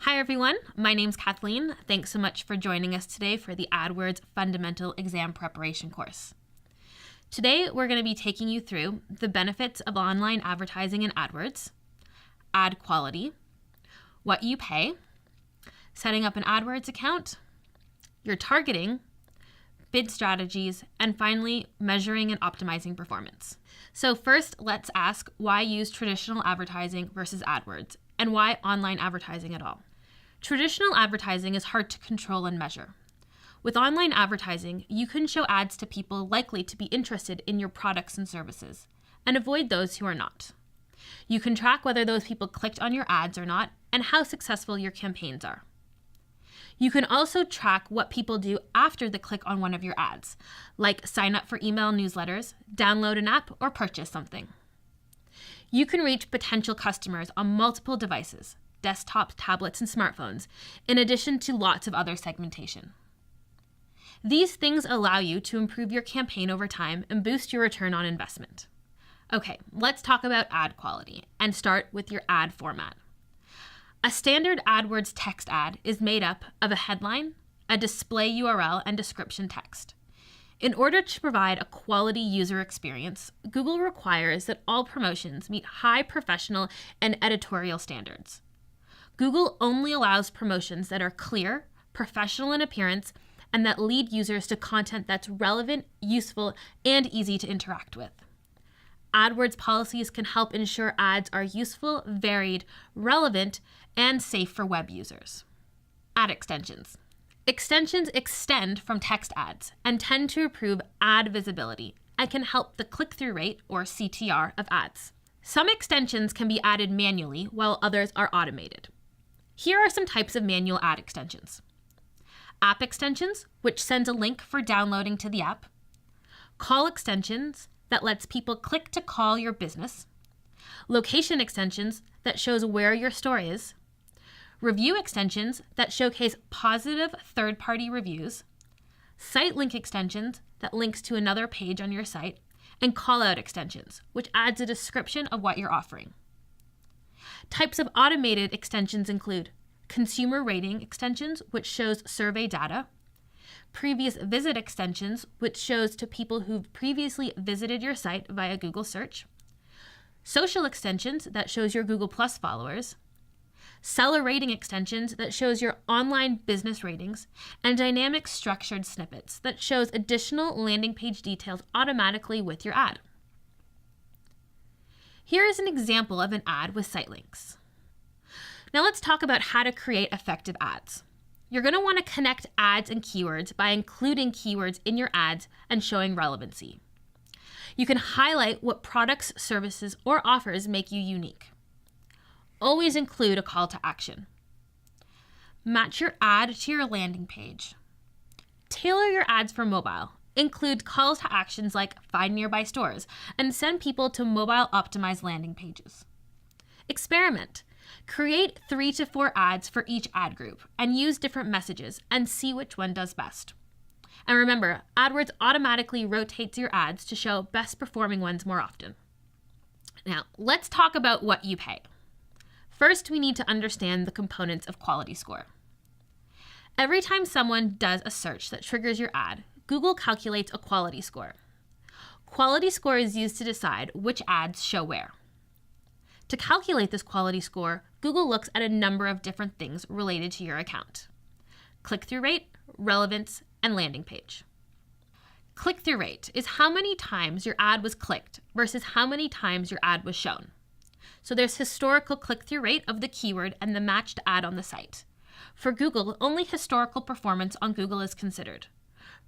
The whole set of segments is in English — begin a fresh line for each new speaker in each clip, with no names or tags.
Hi everyone, my name's Kathleen. Thanks so much for joining us today for the AdWords Fundamental Exam Preparation course. Today we're going to be taking you through the benefits of online advertising in AdWords, ad quality, what you pay, setting up an AdWords account, your targeting, bid strategies, and finally measuring and optimizing performance. So first, let's ask why use traditional advertising versus AdWords, and why online advertising at all. Traditional advertising is hard to control and measure. With online advertising, you can show ads to people likely to be interested in your products and services, and avoid those who are not. You can track whether those people clicked on your ads or not, and how successful your campaigns are. You can also track what people do after they click on one of your ads, like sign up for email newsletters, download an app, or purchase something. You can reach potential customers on multiple devices, desktops, tablets, and smartphones, in addition to lots of other segmentation. These things allow you to improve your campaign over time and boost your return on investment. Okay, let's talk about ad quality and start with your ad format. A standard AdWords text ad is made up of a headline, a display URL, and description text. In order to provide a quality user experience, Google requires that all promotions meet high professional and editorial standards. Google only allows promotions that are clear, professional in appearance, and that lead users to content that's relevant, useful, and easy to interact with. AdWords policies can help ensure ads are useful, varied, relevant, and safe for web users. Ad extensions. Extensions extend from text ads and tend to improve ad visibility and can help the click-through rate, or CTR, of ads. Some extensions can be added manually, while others are automated. Here are some types of manual ad extensions. App extensions, which sends a link for downloading to the app. Call extensions, that lets people click to call your business. Location extensions, that shows where your store is. Review extensions, that showcase positive third-party reviews. Site link extensions, that links to another page on your site. And call-out extensions, which adds a description of what you're offering. Types of automated extensions include consumer rating extensions, which shows survey data. Previous visit extensions, which shows to people who've previously visited your site via Google search. Social extensions, that shows your Google Plus followers. Seller rating extensions, that shows your online business ratings. And dynamic structured snippets, that shows additional landing page details automatically with your ad. Here is an example of an ad with site links. Now let's talk about how to create effective ads. You're going to want to connect ads and keywords by including keywords in your ads and showing relevancy. You can highlight what products, services, or offers make you unique. Always include a call to action. Match your ad to your landing page. Tailor your ads for mobile. Include calls to actions like find nearby stores and send people to mobile optimized landing pages. Experiment. Create 3 to 4 ads for each ad group and use different messages and see which one does best. And remember, AdWords automatically rotates your ads to show best performing ones more often. Now, let's talk about what you pay. First, we need to understand the components of quality score. Every time someone does a search that triggers your ad, Google calculates a quality score. Quality score is used to decide which ads show where. To calculate this quality score, Google looks at a number of different things related to your account: click-through rate, relevance, and landing page. Click-through rate is how many times your ad was clicked versus how many times your ad was shown. So there's historical click-through rate of the keyword and the matched ad on the site. For Google, only historical performance on Google is considered.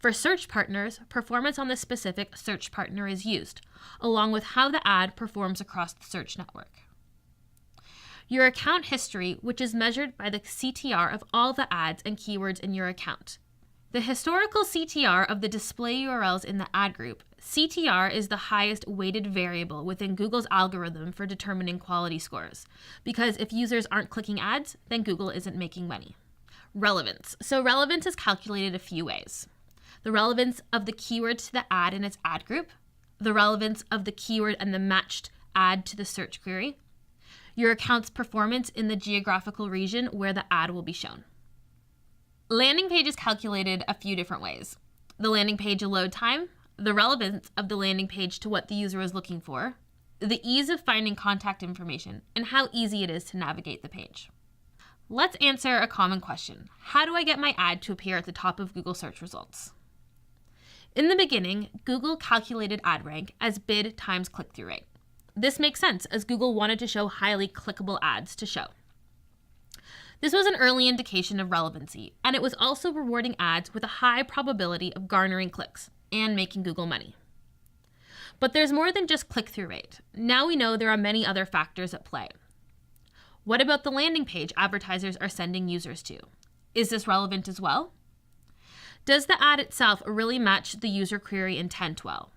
For search partners, performance on the specific search partner is used, along with how the ad performs across the search network. Your account history, which is measured by the CTR of all the ads and keywords in your account. The historical CTR of the display URLs in the ad group. CTR is the highest weighted variable within Google's algorithm for determining quality scores, because if users aren't clicking ads, then Google isn't making money. Relevance. So relevance is calculated a few ways. The relevance of the keyword to the ad in its ad group, the relevance of the keyword and the matched ad to the search query, your account's performance in the geographical region where the ad will be shown. Landing page is calculated a few different ways. The landing page load time, the relevance of the landing page to what the user is looking for, the ease of finding contact information, and how easy it is to navigate the page. Let's answer a common question. How do I get my ad to appear at the top of Google search results? In the beginning, Google calculated ad rank as bid times click-through rate. This makes sense as Google wanted to show highly clickable ads to show. This was an early indication of relevancy, and it was also rewarding ads with a high probability of garnering clicks and making Google money. But there's more than just click-through rate. Now we know there are many other factors at play. What about the landing page advertisers are sending users to? Is this relevant as well? Does the ad itself really match the user query intent well?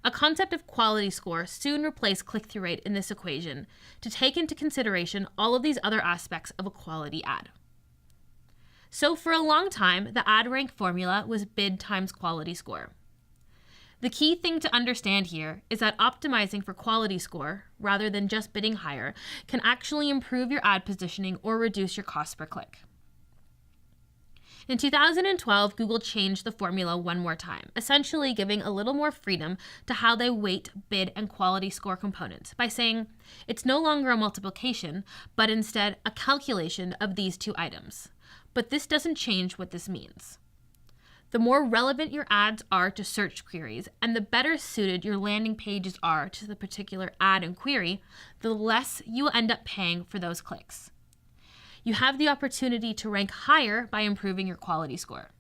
A concept of quality score soon replaced click-through rate in this equation to take into consideration all of these other aspects of a quality ad. So for a long time, the ad rank formula was bid times quality score. The key thing to understand here is that optimizing for quality score, rather than just bidding higher, can actually improve your ad positioning or reduce your cost per click. In 2012, Google changed the formula one more time, essentially giving a little more freedom to how they weight bid and quality score components by saying it's no longer a multiplication, but instead a calculation of these two items. But this doesn't change what this means. The more relevant your ads are to search queries and the better suited your landing pages are to the particular ad and query, the less you will end up paying for those clicks. You have the opportunity to rank higher by improving your quality score.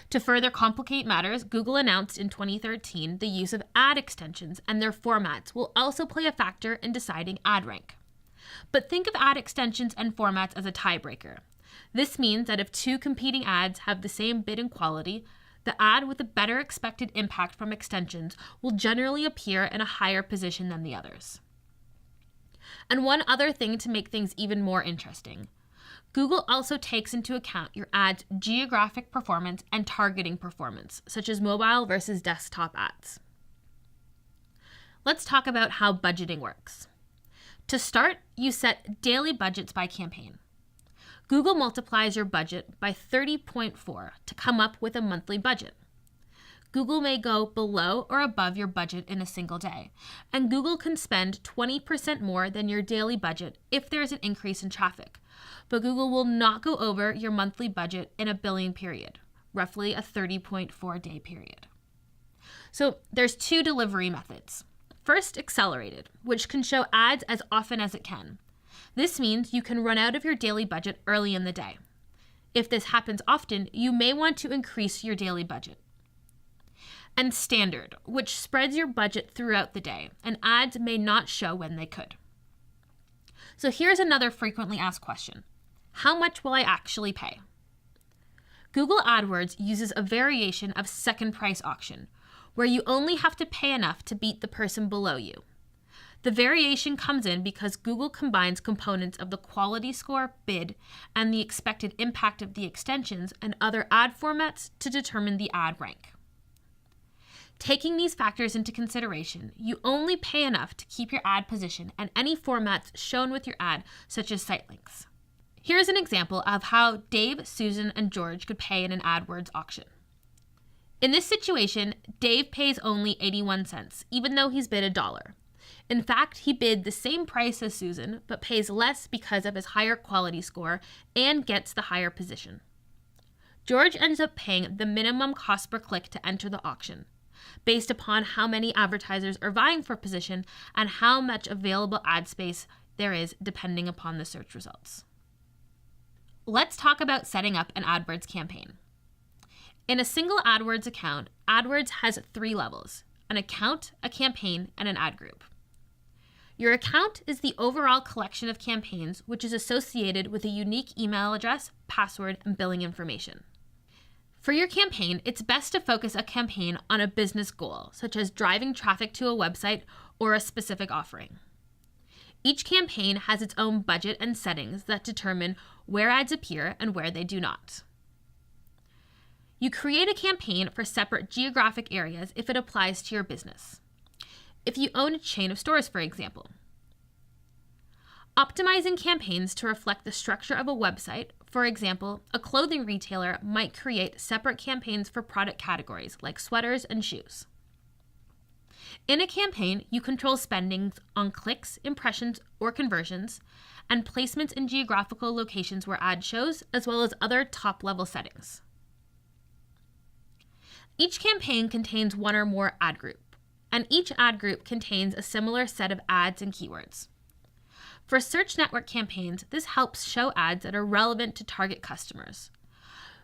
To further complicate matters, Google announced in 2013 the use of ad extensions and their formats will also play a factor in deciding ad rank. But think of ad extensions and formats as a tiebreaker. This means that if two competing ads have the same bid and quality, the ad with a better expected impact from extensions will generally appear in a higher position than the others. And one other thing to make things even more interesting, Google also takes into account your ad's geographic performance and targeting performance, such as mobile versus desktop ads. Let's talk about how budgeting works. To start, you set daily budgets by campaign. Google multiplies your budget by 30.4 to come up with a monthly budget. Google may go below or above your budget in a single day, and Google can spend 20% more than your daily budget if there's an increase in traffic, but Google will not go over your monthly budget in a billing period, roughly a 30.4-day period. So there's two delivery methods. First, accelerated, which can show ads as often as it can. This means you can run out of your daily budget early in the day. If this happens often, you may want to increase your daily budget. And standard, which spreads your budget throughout the day, and ads may not show when they could. So here's another frequently asked question. How much will I actually pay? Google AdWords uses a variation of second price auction, where you only have to pay enough to beat the person below you. The variation comes in because Google combines components of the quality score, bid, and the expected impact of the extensions and other ad formats to determine the ad rank. Taking these factors into consideration, you only pay enough to keep your ad position and any formats shown with your ad, such as site links. Here's an example of how Dave, Susan, and George could pay in an AdWords auction. In this situation, Dave pays only 81 cents, even though he's bid $1. In fact, he bid the same price as Susan, but pays less because of his higher quality score and gets the higher position. George ends up paying the minimum cost per click to enter the auction, based upon how many advertisers are vying for position and how much available ad space there is depending upon the search results. Let's talk about setting up an AdWords campaign. In a single AdWords account, AdWords has 3 levels: an account, a campaign, and an ad group. Your account is the overall collection of campaigns which is associated with a unique email address, password, and billing information. For your campaign, it's best to focus a campaign on a business goal, such as driving traffic to a website or a specific offering. Each campaign has its own budget and settings that determine where ads appear and where they do not. You create a campaign for separate geographic areas if it applies to your business. If you own a chain of stores, for example. Optimizing campaigns to reflect the structure of a website. For example, a clothing retailer might create separate campaigns for product categories like sweaters and shoes. In a campaign, you control spending on clicks, impressions, or conversions, and placements in geographical locations where ad shows, as well as other top-level settings. Each campaign contains one or more ad group, and each ad group contains a similar set of ads and keywords. For search network campaigns, this helps show ads that are relevant to target customers.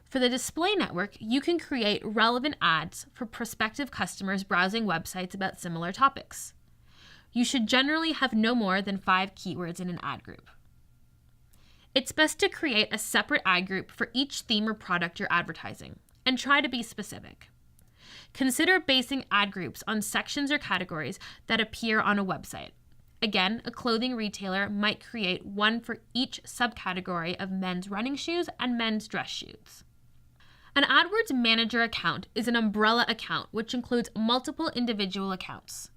For the display network, you can create relevant ads for prospective customers browsing websites about similar topics. You should generally have no more than 5 keywords in an ad group. It's best to create a separate ad group for each theme or product you're advertising, and try to be specific. Consider basing ad groups on sections or categories that appear on a website. Again, a clothing retailer might create one for each subcategory of men's running shoes and men's dress shoes. An AdWords manager account is an umbrella account which includes multiple individual accounts.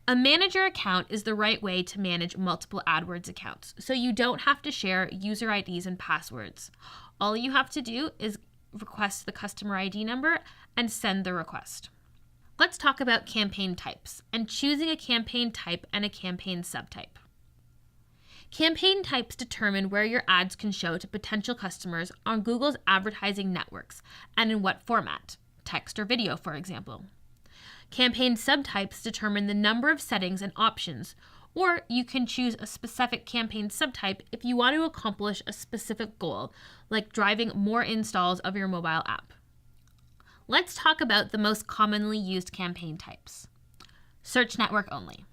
A manager account is the right way to manage multiple AdWords accounts, so you don't have to share user IDs and passwords. All you have to do is request the customer ID number and send the request. Let's talk about campaign types and choosing a campaign type and a campaign subtype. Campaign types determine where your ads can show to potential customers on Google's advertising networks and in what format, text or video, for example. Campaign subtypes determine the number of settings and options, or you can choose a specific campaign subtype if you want to accomplish a specific goal, like driving more installs of your mobile app. Let's talk about the most commonly used campaign types. Search network only.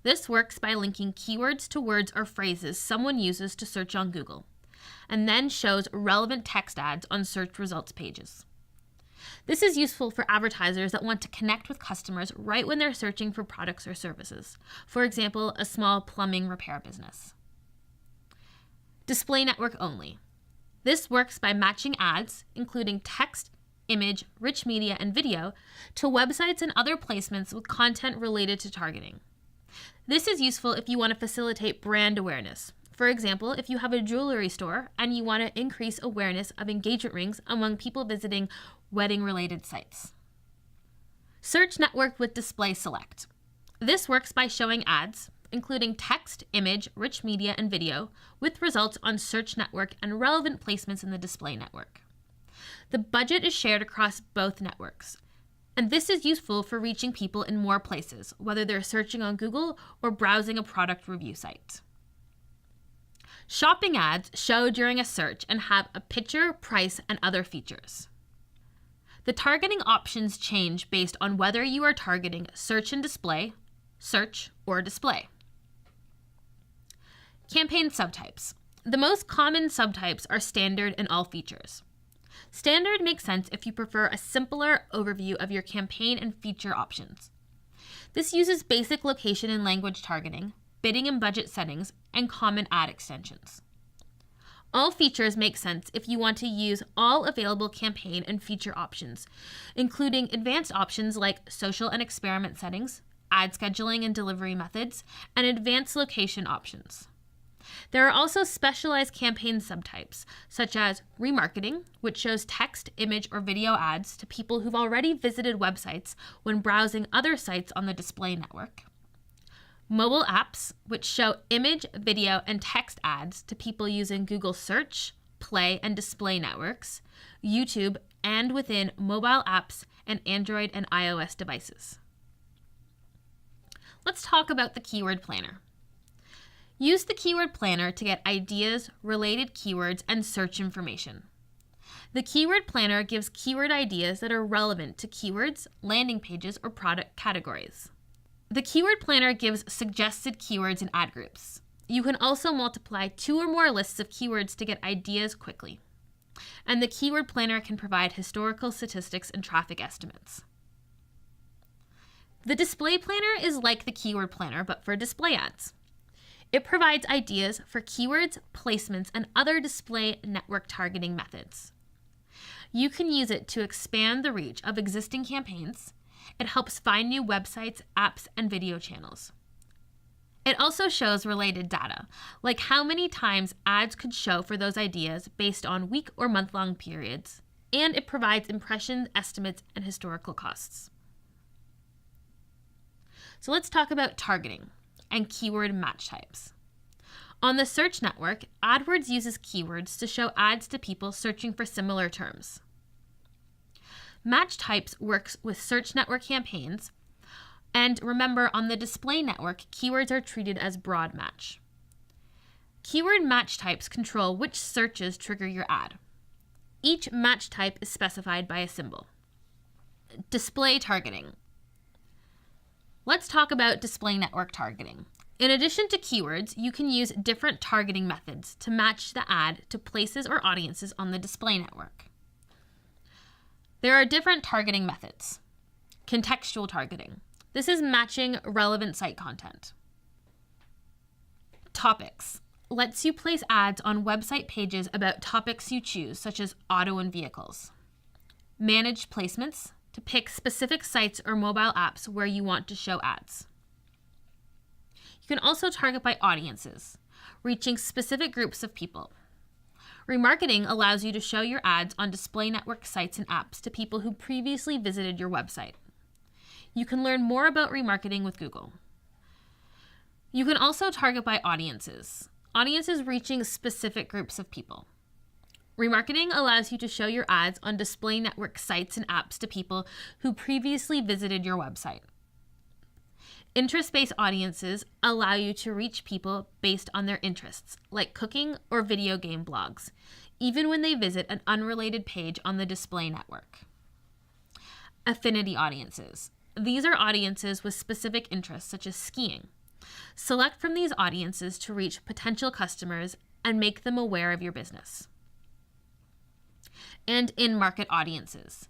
This works by linking keywords to words or phrases someone uses to search on Google, and then shows relevant text ads on search results pages. This is useful for advertisers that want to connect with customers right when they're searching for products or services. For example, a small plumbing repair business. Display network only. This works by matching ads, including text, image, rich media, and video, to websites and other placements with content related to targeting. This is useful if you want to facilitate brand awareness. For example, if you have a jewelry store and you want to increase awareness of engagement rings among people visiting wedding-related sites. Search network with display select. This works by showing ads, including text, image, rich media, and video, with results on search network and relevant placements in the display network. The budget is shared across both networks, and this is useful for reaching people in more places, whether they're searching on Google or browsing a product review site. Shopping ads show during a search and have a picture, price, and other features. The targeting options change based on whether you are targeting search and display, search, or display. Campaign subtypes. The most common subtypes are standard and all features. Standard makes sense if you prefer a simpler overview of your campaign and feature options. This uses basic location and language targeting, bidding and budget settings, and common ad extensions. All features make sense if you want to use all available campaign and feature options, including advanced options like social and experiment settings, ad scheduling and delivery methods, and advanced location options. There are also specialized campaign subtypes, such as remarketing, which shows text, image, or video ads to people who've already visited websites when browsing other sites on the display network. Mobile apps, which show image, video, and text ads to people using Google Search, Play, and Display networks, YouTube, and within mobile apps and Android and iOS devices. Let's talk about the Keyword Planner. Use the Keyword Planner to get ideas, related keywords, and search information. The Keyword Planner gives keyword ideas that are relevant to keywords, landing pages, or product categories. The Keyword Planner gives suggested keywords in ad groups. You can also multiply 2 or more lists of keywords to get ideas quickly. And the Keyword Planner can provide historical statistics and traffic estimates. The Display Planner is like the Keyword Planner, but for display ads. It provides ideas for keywords, placements, and other display network targeting methods. You can use it to expand the reach of existing campaigns. It helps find new websites, apps, and video channels. It also shows related data, like how many times ads could show for those ideas based on week or month-long periods, and it provides impression estimates and historical costs. So let's talk about targeting and keyword match types. On the search network, AdWords uses keywords to show ads to people searching for similar terms. Match types works with search network campaigns, and remember, on the display network, keywords are treated as broad match. Keyword match types control which searches trigger your ad. Each match type is specified by a symbol. Display targeting. Let's talk about display network targeting. In addition to keywords, you can use different targeting methods to match the ad to places or audiences on the display network. There are different targeting methods. Contextual targeting. This is matching relevant site content. Topics. Lets you place ads on website pages about topics you choose, such as auto and vehicles. Managed placements. To pick specific sites or mobile apps where you want to show ads. You can also target by audiences, reaching specific groups of people. Remarketing allows you to show your ads on display network sites and apps to people who previously visited your website. You can learn more about remarketing with Google. You can also target by audiences reaching specific groups of people. Remarketing allows you to show your ads on display network sites and apps to people who previously visited your website. Interest-based audiences allow you to reach people based on their interests, like cooking or video game blogs, even when they visit an unrelated page on the display network. Affinity audiences. These are audiences with specific interests, such as skiing. Select from these audiences to reach potential customers and make them aware of your business. And in-market audiences.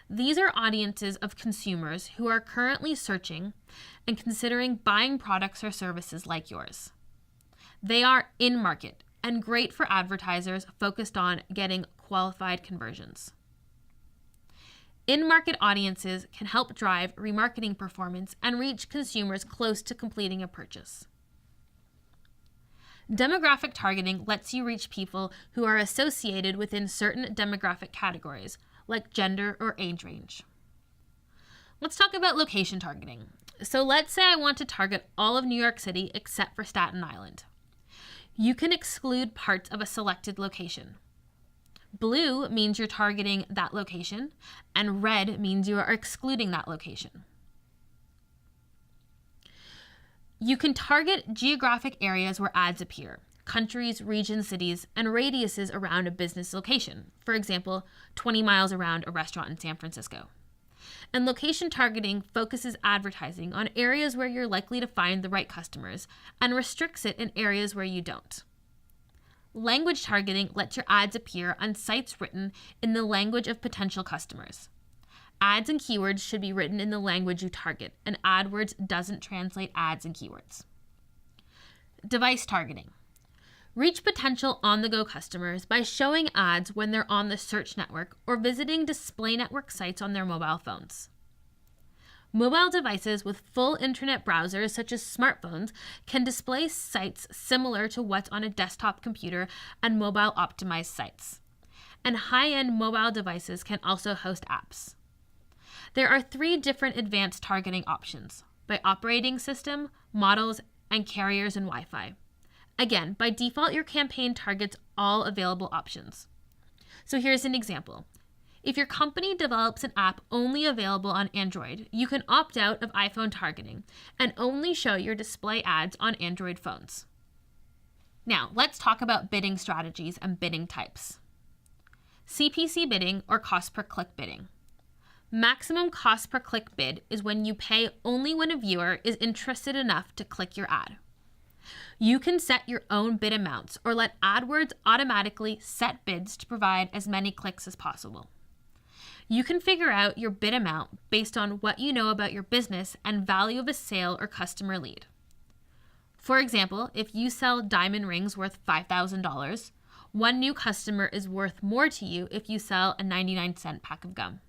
These are audiences of consumers who are currently searching and considering buying products or services like yours. They are in-market and great for advertisers focused on getting qualified conversions. In-market audiences can help drive remarketing performance and reach consumers close to completing a purchase. Demographic targeting lets you reach people who are associated within certain demographic categories, like gender or age range. Let's talk about location targeting. So let's say I want to target all of New York City except for Staten Island. You can exclude parts of a selected location. Blue means you're targeting that location, and red means you are excluding that location. You can target geographic areas where ads appear, countries, regions, cities, and radiuses around a business location. For example, 20 miles around a restaurant in San Francisco. And location targeting focuses advertising on areas where you're likely to find the right customers and restricts it in areas where you don't. Language targeting lets your ads appear on sites written in the language of potential customers. Ads and keywords should be written in the language you target, and AdWords doesn't translate ads and keywords. Device targeting. Reach potential on-the-go customers by showing ads when they're on the search network or visiting display network sites on their mobile phones. Mobile devices with full internet browsers, such as smartphones, can display sites similar to what's on a desktop computer and mobile-optimized sites. And high-end mobile devices can also host apps. There are 3 different advanced targeting options: by operating system, models, and carriers and Wi-Fi. Again, by default, your campaign targets all available options. So here's an example. If your company develops an app only available on Android, you can opt out of iPhone targeting and only show your display ads on Android phones. Now, let's talk about bidding strategies and bidding types. CPC bidding, or cost per click bidding. Maximum cost per click bid is when you pay only when a viewer is interested enough to click your ad. You can set your own bid amounts or let AdWords automatically set bids to provide as many clicks as possible. You can figure out your bid amount based on what you know about your business and value of a sale or customer lead. For example, if you sell diamond rings worth $5,000, one new customer is worth more to you if you sell a 99-cent pack of gum.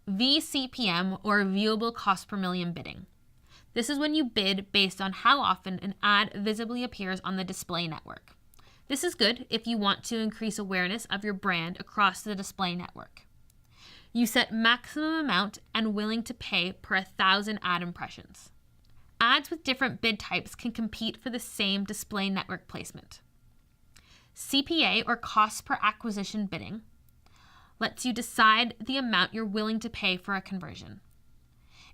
VCPM, or viewable cost per million bidding. This is when you bid based on how often an ad visibly appears on the display network. This is good if you want to increase awareness of your brand across the display network. You set maximum amount and willing to pay per 1,000 ad impressions. Ads with different bid types can compete for the same display network placement. CPA, or cost per acquisition bidding, lets you decide the amount you're willing to pay for a conversion.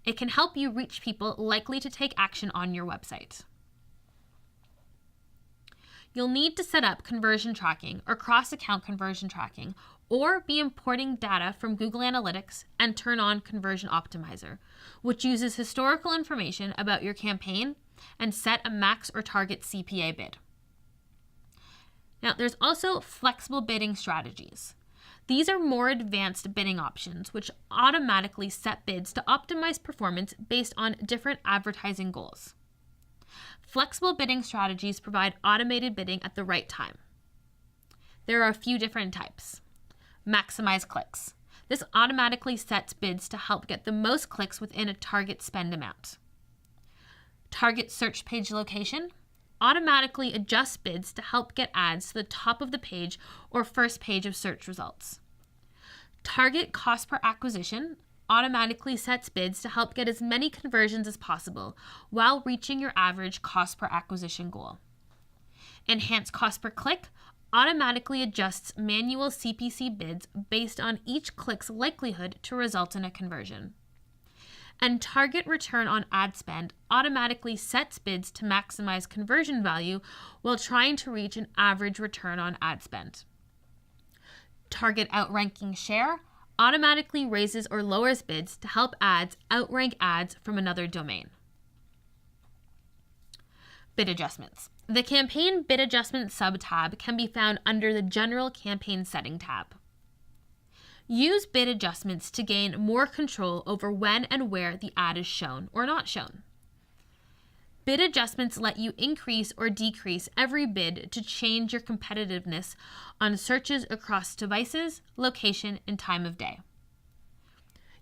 It can help you reach people likely to take action on your website. You'll need to set up conversion tracking or cross-account conversion tracking, or be importing data from Google Analytics and turn on Conversion Optimizer, which uses historical information about your campaign and set a max or target CPA bid. Now, there's also flexible bidding strategies. These are more advanced bidding options, which automatically set bids to optimize performance based on different advertising goals. Flexible bidding strategies provide automated bidding at the right time. There are a few different types. Maximize clicks. This automatically sets bids to help get the most clicks within a target spend amount. Target search page location. Automatically adjusts bids to help get ads to the top of the page or first page of search results. Target cost per acquisition automatically sets bids to help get as many conversions as possible while reaching your average cost per acquisition goal. Enhance cost per click automatically adjusts manual CPC bids based on each click's likelihood to result in a conversion. And target return on ad spend automatically sets bids to maximize conversion value while trying to reach an average return on ad spend. Target outranking share automatically raises or lowers bids to help ads outrank ads from another domain. Bid adjustments. The Campaign Bid Adjustment sub-tab can be found under the General Campaign Setting tab. Use bid adjustments to gain more control over when and where the ad is shown or not shown. Bid adjustments let you increase or decrease every bid to change your competitiveness on searches across devices, location, and time of day.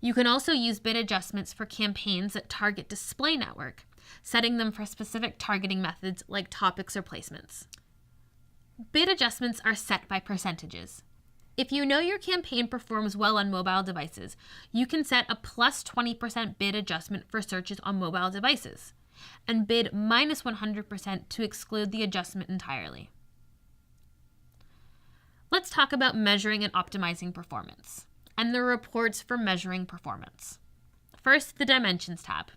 You can also use bid adjustments for campaigns that target display network, setting them for specific targeting methods like topics or placements. Bid adjustments are set by percentages. If you know your campaign performs well on mobile devices, you can set a plus 20% bid adjustment for searches on mobile devices, and bid minus 100% to exclude the adjustment entirely. Let's talk about measuring and optimizing performance, and the reports for measuring performance. First, the Dimensions tab.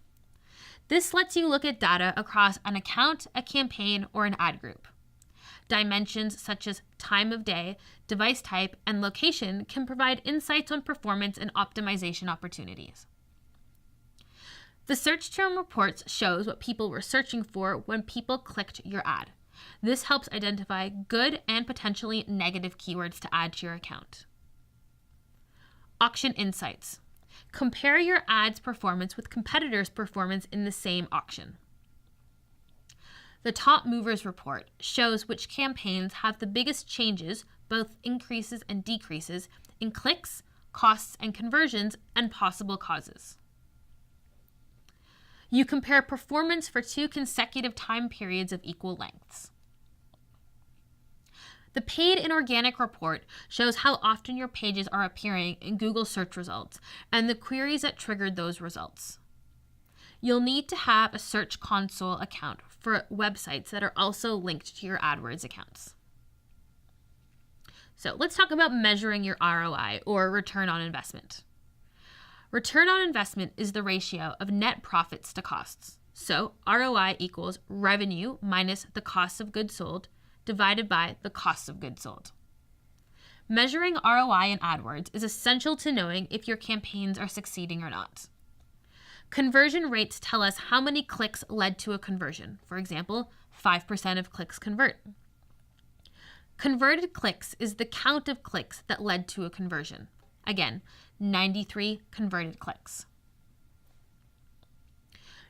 This lets you look at data across an account, a campaign, or an ad group. Dimensions such as time of day, device type, and location can provide insights on performance and optimization opportunities. The search term reports shows what people were searching for when people clicked your ad. This helps identify good and potentially negative keywords to add to your account. Auction insights. Compare your ad's performance with competitors' performance in the same auction. The Top Movers report shows which campaigns have the biggest changes, both increases and decreases, in clicks, costs, and conversions, and possible causes. You compare performance for 2 consecutive time periods of equal lengths. The Paid and Organic report shows how often your pages are appearing in Google search results and the queries that triggered those results. You'll need to have a Search Console account for websites that are also linked to your AdWords accounts. So let's talk about measuring your ROI, or return on investment. Return on investment is the ratio of net profits to costs. So ROI equals revenue minus the cost of goods sold divided by the cost of goods sold. Measuring ROI in AdWords is essential to knowing if your campaigns are succeeding or not. Conversion rates tell us how many clicks led to a conversion. For example, 5% of clicks convert. Converted clicks is the count of clicks that led to a conversion. Again, 93 converted clicks.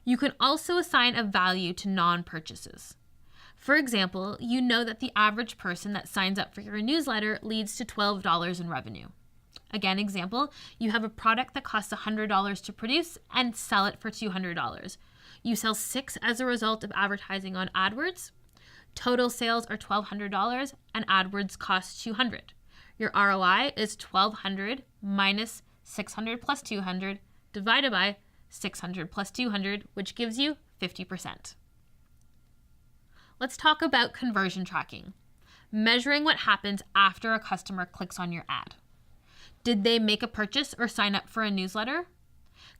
You can also assign a value to non-purchases. For example, you know that the average person that signs up for your newsletter leads to $12 in revenue. Again, example, you have a product that costs $100 to produce and sell it for $200. You sell 6 as a result of advertising on AdWords. Total sales are $1,200 and AdWords costs $200. Your ROI is $1,200 minus $600 plus $200 divided by $600 plus $200, which gives you 50%. Let's talk about conversion tracking, measuring what happens after a customer clicks on your ad. Did they make a purchase or sign up for a newsletter?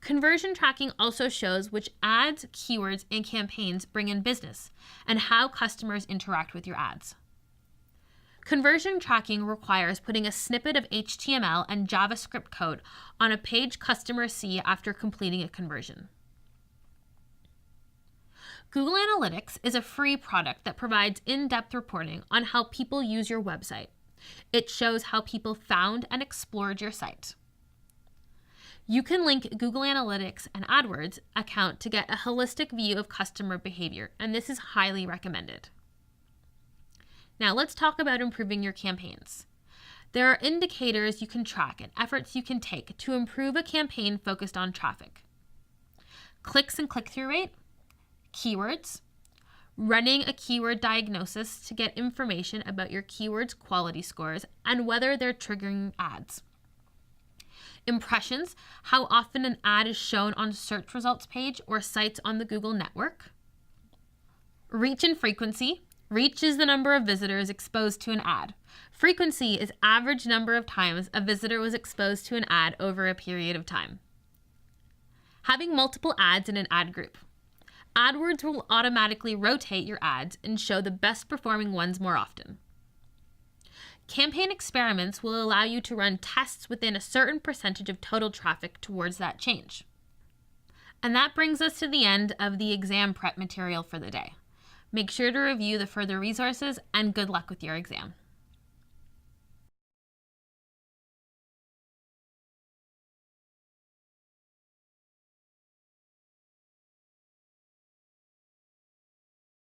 Conversion tracking also shows which ads, keywords, and campaigns bring in business and how customers interact with your ads. Conversion tracking requires putting a snippet of HTML and JavaScript code on a page customers see after completing a conversion. Google Analytics is a free product that provides in-depth reporting on how people use your website. It shows how people found and explored your site. You can link Google Analytics and AdWords account to get a holistic view of customer behavior, and this is highly recommended. Now let's talk about improving your campaigns. There are indicators you can track and efforts you can take to improve a campaign focused on traffic. Clicks and click-through rate, keywords, running a keyword diagnosis to get information about your keywords' quality scores and whether they're triggering ads. Impressions, how often an ad is shown on search results page or sites on the Google network. Reach and frequency. Reach is the number of visitors exposed to an ad. Frequency is average number of times a visitor was exposed to an ad over a period of time. Having multiple ads in an ad group. AdWords will automatically rotate your ads and show the best performing ones more often. Campaign experiments will allow you to run tests within a certain percentage of total traffic towards that change. And that brings us to the end of the exam prep material for the day. Make sure to review the further resources and good luck with your exam.